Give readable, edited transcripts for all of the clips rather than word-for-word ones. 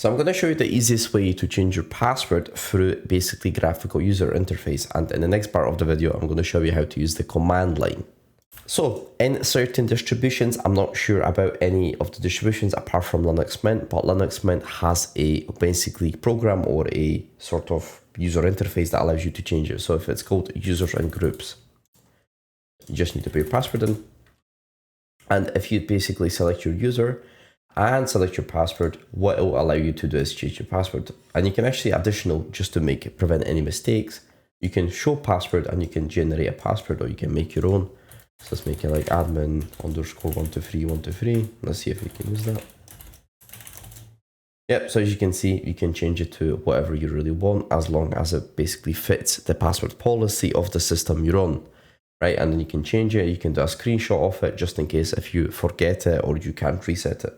So I'm going to show you the easiest way to change your password through basically graphical user interface. And in the next part of the video, I'm going to show you how to use the command line. So in certain distributions, I'm not sure about any of the distributions apart from Linux Mint, but Linux Mint has a basically program or a sort of user interface that allows you to change it. So if it's called users and groups, you just need to put your password in. And if you basically select your user and select your password, what it will allow you to do is change your password. And you can actually additional, just to prevent any mistakes, you can show password and you can generate a password, or you can make your own. So let's make it like admin _ 123 123. Let's see if we can use that. Yep, so as you can see, you can change it to whatever you really want, as long as it basically fits the password policy of the system you're on, right? And then you can change it, you can do a screenshot of it, just in case if you forget it or you can't reset it.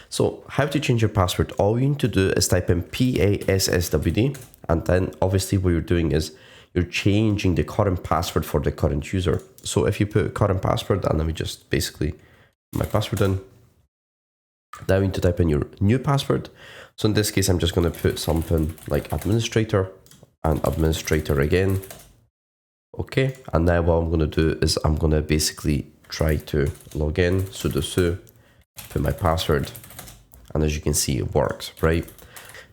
So how to change your password? All you need to do is type in PASSWD, and then obviously what you're doing is you're changing the current password for the current user. So if you put current password, and let me just basically put my password in. Now you need to type in your new password. So in this case, I'm just going to put something like administrator and administrator again. Okay, and now what I'm going to do is I'm going to basically try to log in, sudo put my password, and as you can see, it works, right?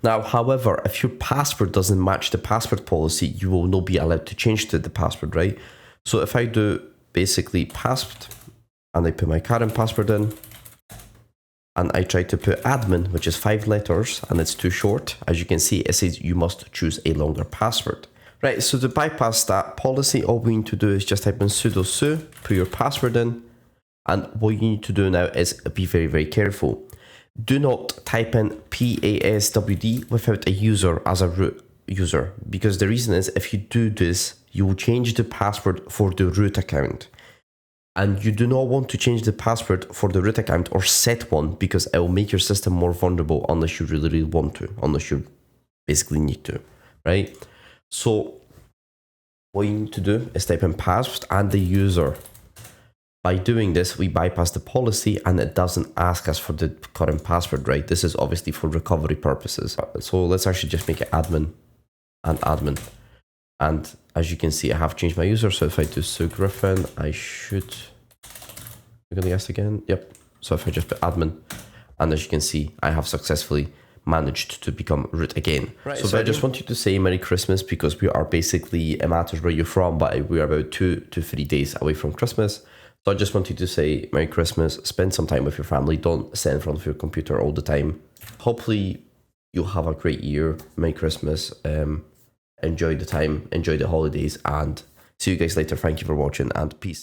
Now, however, if your password doesn't match the password policy, you will not be allowed to change the password, right? So if I do basically password and I put my current password in, and I try to put admin, which is 5 letters, and it's too short, as you can see, it says you must choose a longer password. Right, so to bypass that policy, all we need to do is just type in sudo put your password in, and what you need to do now is be very, very careful. Do not type in PASWD without a user as a root user, because the reason is if you do this, you will change the password for the root account. And you do not want to change the password for the root account or set one, because it will make your system more vulnerable unless you really, really want to, unless you basically need to, right? So what you need to do is type in password and the user. By doing this, we bypass the policy and it doesn't ask us for the current password, right? This is obviously for recovery purposes. So let's actually just make it admin and admin. And as you can see, I have changed my user. So if I do Griffin, I should, we're gonna guess again. Yep. So if I just put admin, and as you can see, I have successfully managed to become root again. Right, so I just want you to say Merry Christmas, because we are basically, it matters where you're from, but we are about 2 to 3 days away from Christmas. So I just want you to say Merry Christmas, spend some time with your family, don't sit in front of your computer all the time. Hopefully you'll have a great year. Merry Christmas, enjoy the time, enjoy the holidays, and see you guys later. Thank you for watching, and peace.